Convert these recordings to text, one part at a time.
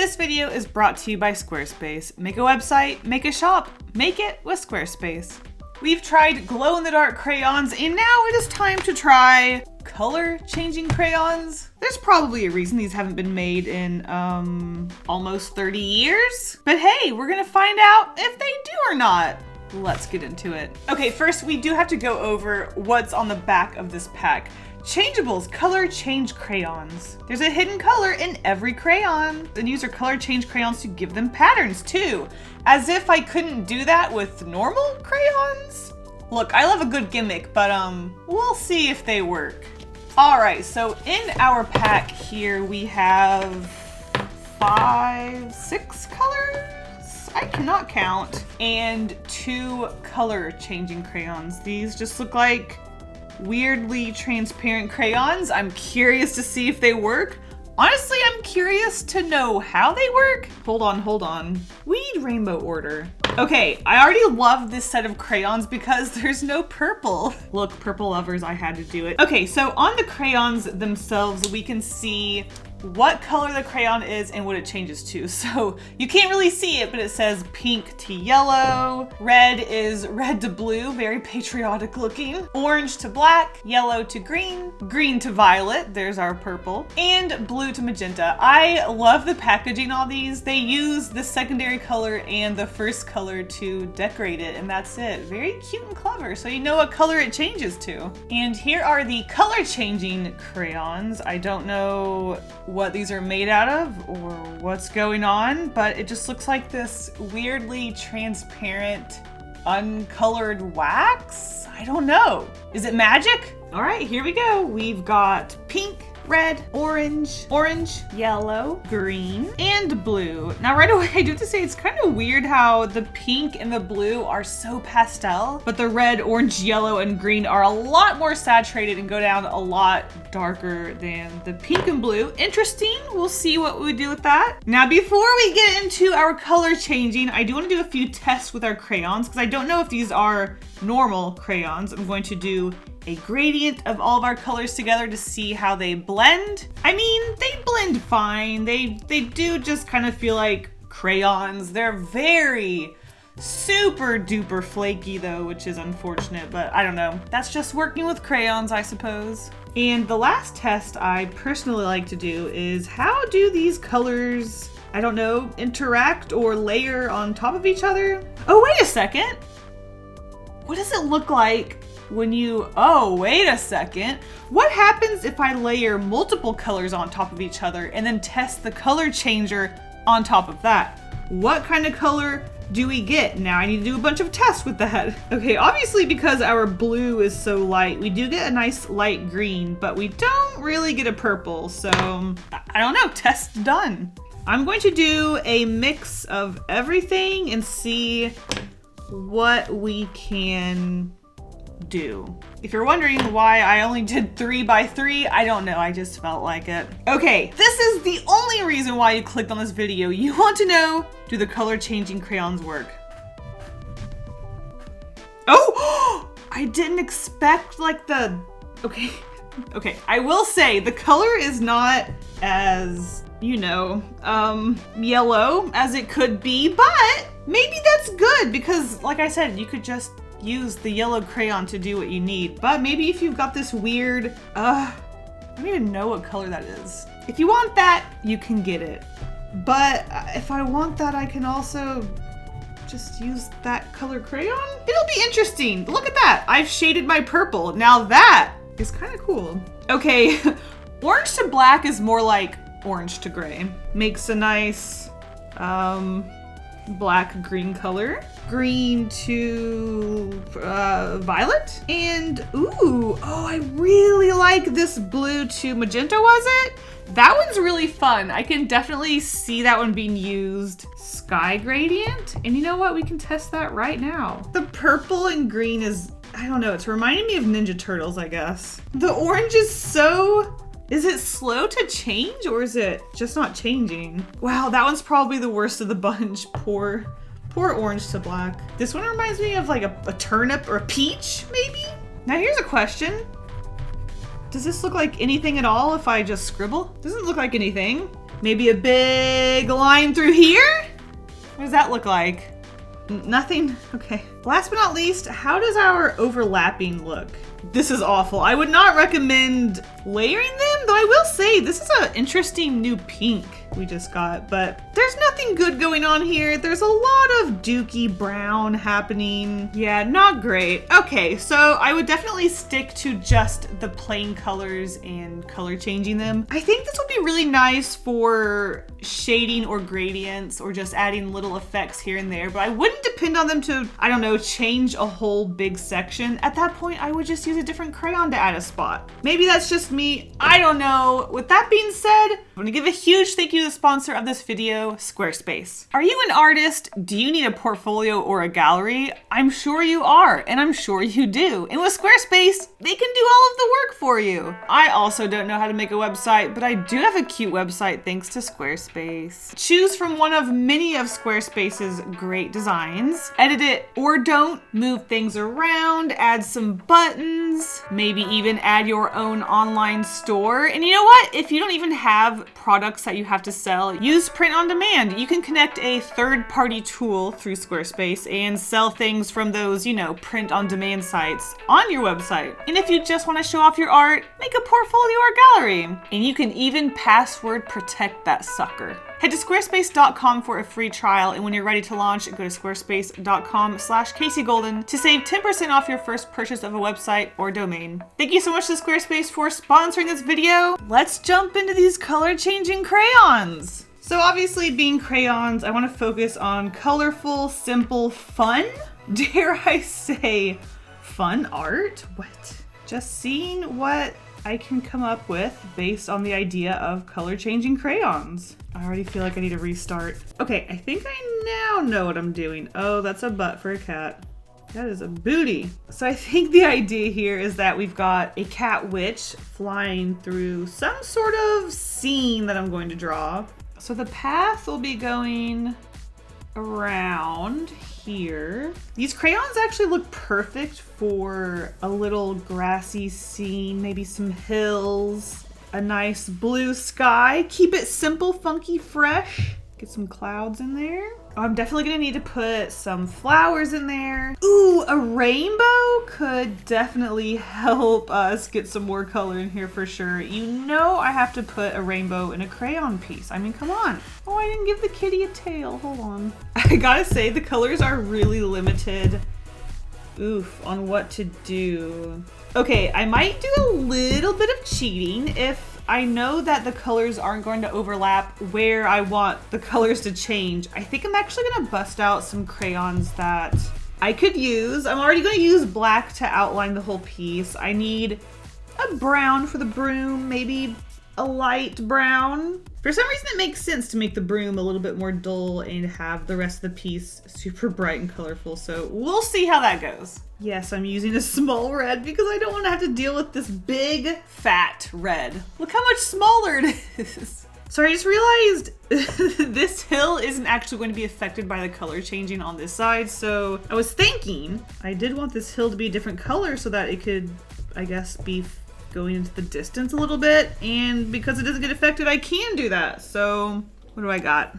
This video is brought to you by Squarespace. Make a website, make a shop, make it with Squarespace. We've tried glow-in-the-dark crayons, and now it is time to try color-changing crayons. There's probably a reason these haven't been made in almost 30 years. But hey, we're gonna find out if they do or not. Let's get into it. Okay, first we do have to go over what's on the back of this pack. Changeables, color change crayons. There's a hidden color in every crayon. And use your color change crayons to give them patterns too. As if I couldn't do that with normal crayons. Look, I love a good gimmick, but we'll see if they work. All right, so in our pack here we have 6 colors? I cannot count. And 2 color changing crayons. These just look like weirdly transparent crayons. I'm curious to see if they work. Honestly, I'm curious to know how they work. Hold on. We need rainbow order. Okay, I already love this set of crayons because there's no purple. Look, purple lovers, I had to do it. Okay, so on the crayons themselves, we can see what color the crayon is and what it changes to. So you can't really see it, but it says pink to yellow. Red is red to blue, very patriotic looking. Orange to black, yellow to green, green to violet, there's our purple, and blue to magenta. I love the packaging on these. They use the secondary color and the first color to decorate it, and that's it. Very cute and clever, so you know what color it changes to. And here are the color changing crayons. I don't know what these are made out of or what's going on, but it just looks like this weirdly transparent, uncolored wax. I don't know. Is it magic? All right, here we go. We've got pink, red, orange, yellow, green, and blue. Now right away, I do have to say it's kind of weird how the pink and the blue are so pastel, but the red, orange, yellow, and green are a lot more saturated and go down a lot darker than the pink and blue. Interesting. We'll see what we do with that. Now, before we get into our color changing, I do want to do a few tests with our crayons because I don't know if these are normal crayons. I'm going to do a gradient of all of our colors together to see how they blend. I mean, they blend fine. They do just kind of feel like crayons. They're very super duper flaky though, which is unfortunate, but I don't know. That's just working with crayons, I suppose. And the last test I personally like to do is how do these colors, I don't know, interact or layer on top of each other? Oh, wait a second. What does it look like when you, oh, wait a second. What happens if I layer multiple colors on top of each other and then test the color changer on top of that? What kind of color do we get? Now I need to do a bunch of tests with that. Okay, obviously because our blue is so light, we do get a nice light green, but we don't really get a purple. So I don't know, test done. I'm going to do a mix of everything and see what we can do. If you're wondering why I only did 3 by 3, I don't know, I just felt like it. Okay, this is the only reason why you clicked on this video. You want to know, do the color changing crayons work? Oh, I didn't expect like the, okay, I will say the color is not as, you know, yellow as it could be, but maybe that's good because like I said, you could just use the yellow crayon to do what you need. But maybe if you've got this weird, I don't even know what color that is. If you want that, you can get it. But if I want that, I can also just use that color crayon. It'll be interesting. Look at that. I've shaded my purple. Now that is kind of cool. Okay, orange to black is more like orange to gray. Makes a nice, black green color. Green to violet. And ooh, oh, I really like this blue to magenta, was it? That one's really fun. I can definitely see that one being used. Sky gradient. And you know what? We can test that right now. The purple and green is, I don't know, it's reminding me of Ninja Turtles, I guess. The orange is so, is it slow to change or is it just not changing? Wow, that one's probably the worst of the bunch. Poor orange to black. This one reminds me of like a turnip or a peach, maybe? Now here's a question. Does this look like anything at all if I just scribble? Doesn't look like anything. Maybe a big line through here? What does that look like? Nothing? Okay. Last but not least, how does our overlapping look? This is awful. I would not recommend layering them, though I will say this is an interesting new pink we just got, but there's nothing good going on here. There's a lot of dookie brown happening. Yeah, not great. Okay, so I would definitely stick to just the plain colors and color changing them. I think this would be really nice for shading or gradients or just adding little effects here and there, but I wouldn't depend on them to, I don't know, change a whole big section. At that point, I would just use a different crayon to add a spot. Maybe that's just me. I don't know. With that being said, I'm gonna give a huge thank you to the sponsor of this video, Squarespace. Are you an artist? Do you need a portfolio or a gallery? I'm sure you are, and I'm sure you do. And with Squarespace, they can do all of the work for you. I also don't know how to make a website, but I do have a cute website thanks to Squarespace. Choose from one of many of Squarespace's great designs. Edit it or don't. Move things around, add some buttons, maybe even add your own online store. And you know what? If you don't even have products that you have to sell, use print on demand. You can connect a third-party tool through Squarespace and sell things from those, you know, print on demand sites on your website. And if you just want to show off your art, make a portfolio or gallery. And you can even password protect that sucker. Head to squarespace.com for a free trial, and when you're ready to launch, go to squarespace.com/CaseyGolden to save 10% off your first purchase of a website or domain. Thank you so much to Squarespace for sponsoring this video. Let's jump into these color-changing crayons. So obviously, being crayons, I want to focus on colorful, simple, fun, dare I say, fun art? What? Just seeing what I can come up with based on the idea of color-changing crayons. I already feel like I need to restart. Okay, I think I now know what I'm doing. Oh, that's a butt for a cat. That is a booty. So I think the idea here is that we've got a cat witch flying through some sort of scene that I'm going to draw. So the path will be going around here. These crayons actually look perfect for a little grassy scene, maybe some hills, a nice blue sky. Keep it simple, funky, fresh. Get some clouds in there. Oh, I'm definitely gonna need to put some flowers in there. Ooh, a rainbow could definitely help us get some more color in here for sure. You know I have to put a rainbow in a crayon piece. I mean, come on. Oh, I didn't give the kitty a tail. Hold on. I gotta say, the colors are really limited. Oof, on what to do. Okay, I might do a little bit of cheating if I know that the colors aren't going to overlap where I want the colors to change. I think I'm actually gonna bust out some crayons that I could use. I'm already gonna use black to outline the whole piece. I need a brown for the broom, maybe a light brown. For some reason it makes sense to make the broom a little bit more dull and have the rest of the piece super bright and colorful, so we'll see how that goes. Yes, I'm using a small red because I don't want to have to deal with this big, fat red. Look how much smaller it is. So I just realized this hill isn't actually going to be affected by the color changing on this side, so I was thinking I did want this hill to be a different color so that it could, I guess, be going into the distance a little bit, and because it doesn't get affected, I can do that. So what do I got?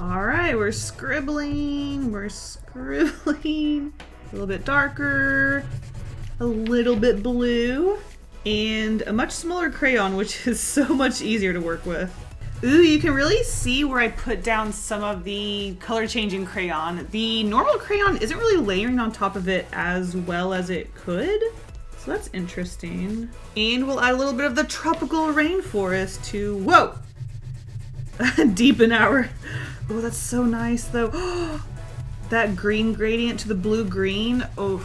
All right, we're scribbling, a little bit darker, a little bit blue, and a much smaller crayon, which is so much easier to work with. Ooh, you can really see where I put down some of the color changing crayon. The normal crayon isn't really layering on top of it as well as it could. So that's interesting. And we'll add a little bit of the tropical rainforest to, whoa, deepen our, oh, that's so nice though. That green gradient to the blue green, oh,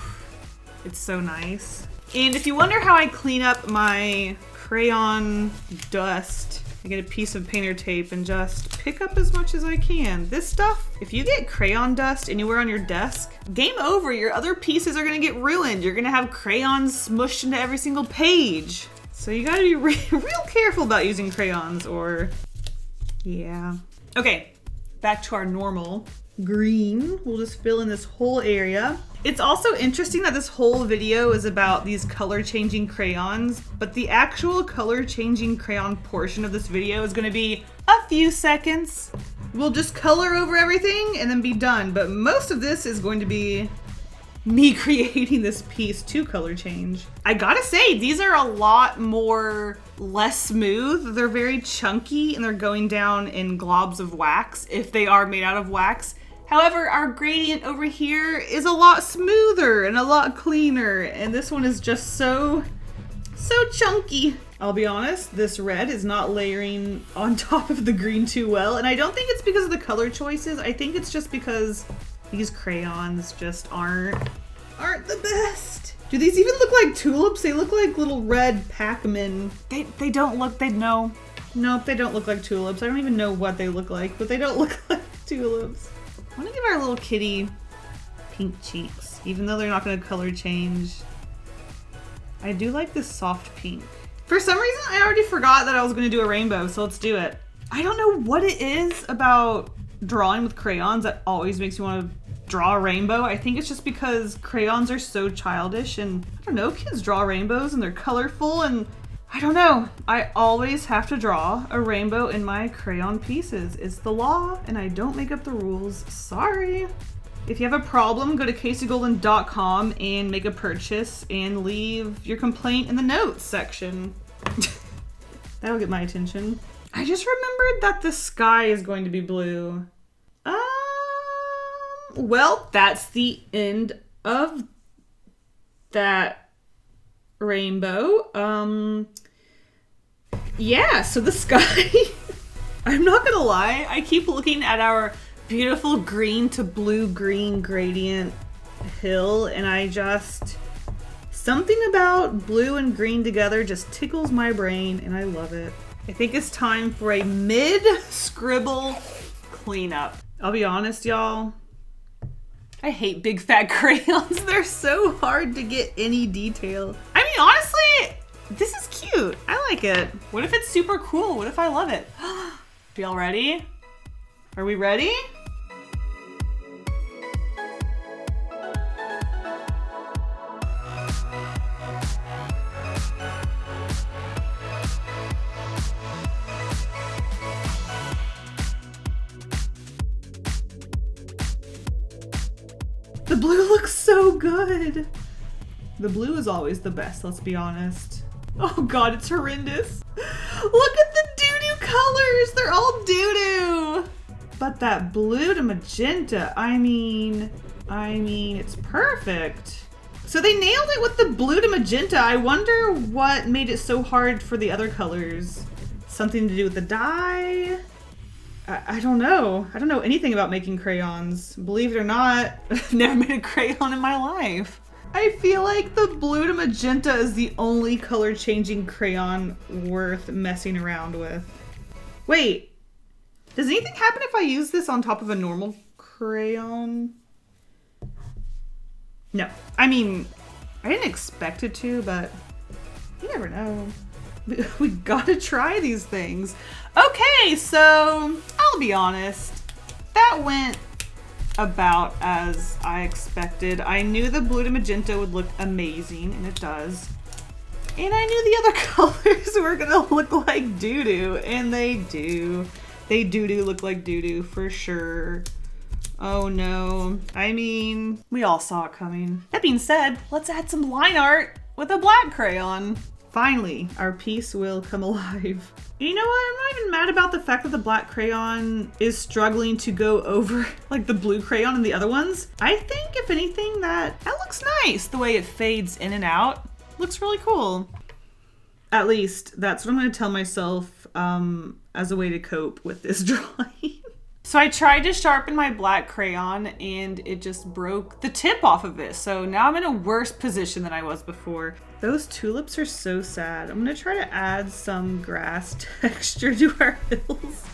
it's so nice. And if you wonder how I clean up my crayon dust, I get a piece of painter tape and just pick up as much as I can. This stuff, if you get crayon dust anywhere on your desk, game over. Your other pieces are gonna get ruined. You're gonna have crayons smushed into every single page. So you gotta be real careful about using crayons or, yeah. Okay, back to our normal green. We'll just fill in this whole area. It's also interesting that this whole video is about these color changing crayons, but the actual color changing crayon portion of this video is gonna be a few seconds. We'll just color over everything and then be done, but most of this is going to be me creating this piece to color change. I gotta say, these are a lot less smooth. They're very chunky and they're going down in globs of wax if they are made out of wax. However, our gradient over here is a lot smoother and a lot cleaner, and this one is just so chunky. I'll be honest, this red is not layering on top of the green too well, and I don't think it's because of the color choices. I think it's just because these crayons just aren't the best. Do these even look like tulips? They look like little red Pac-Man. They don't look, nope, they don't look like tulips. I don't even know what they look like, but they don't look like tulips. I want to give our little kitty pink cheeks, even though they're not going to color change. I do like this soft pink. For some reason, I already forgot that I was going to do a rainbow, so let's do it. I don't know what it is about drawing with crayons that always makes me want to draw a rainbow. I think it's just because crayons are so childish, and I don't know, kids draw rainbows and they're colorful, and I don't know. I always have to draw a rainbow in my crayon pieces. It's the law, and I don't make up the rules. Sorry. If you have a problem, go to kaseygolden.com and make a purchase and leave your complaint in the notes section. That'll get my attention. I just remembered that the sky is going to be blue. Well, that's the end of that rainbow. Yeah, so the sky, I'm not gonna lie, I keep looking at our beautiful green to blue-green gradient hill, and something about blue and green together just tickles my brain, and I love it. I think it's time for a mid-scribble cleanup. I'll be honest, y'all, I hate big fat crayons. They're so hard to get any detail. I mean, honestly, this is cute. I like it. What if it's super cool? What if I love it? Y'all ready? Are we ready? The blue looks so good. The blue is always the best, let's be honest. Oh God, it's horrendous. Look at the doo-doo colors. They're all doo-doo. But that blue to magenta, I mean, it's perfect. So they nailed it with the blue to magenta. I wonder what made it so hard for the other colors. Something to do with the dye? I don't know. I don't know anything about making crayons. Believe it or not, I've never made a crayon in my life. I feel like the blue to magenta is the only color changing crayon worth messing around with. Wait, does anything happen if I use this on top of a normal crayon? No, I mean, I didn't expect it to, but you never know. We gotta try these things. Okay, so I'll be honest, that went about as I expected. I knew the blue to magenta would look amazing, and it does. And I knew the other colors were gonna look like doo-doo, and they do. They doo-doo look like doo-doo for sure. Oh no. I mean, we all saw it coming. That being said, let's add some line art with a black crayon. Finally, our piece will come alive. You know what? I'm not even mad about the fact that the black crayon is struggling to go over like the blue crayon and the other ones. I think if anything that looks nice. The way it fades in and out looks really cool. At least that's what I'm gonna tell myself as a way to cope with this drawing. So I tried to sharpen my black crayon and it just broke the tip off of it. So now I'm in a worse position than I was before. Those tulips are so sad. I'm gonna try to add some grass texture to our hills.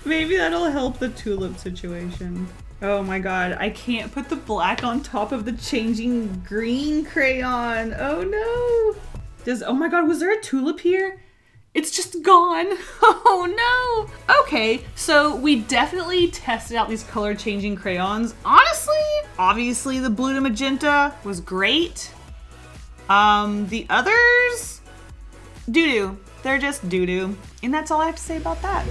Maybe that'll help the tulip situation. Oh my God, I can't put the black on top of the changing green crayon. Oh no. Oh my God, was there a tulip here? It's just gone. Oh no. Okay, so we definitely tested out these color changing crayons. Honestly, obviously the blue to magenta was great. The others, doo-doo. They're just doo-doo. And that's all I have to say about that.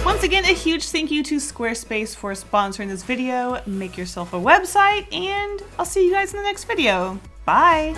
Once again, a huge thank you to Squarespace for sponsoring this video. Make yourself a website, and I'll see you guys in the next video. Bye.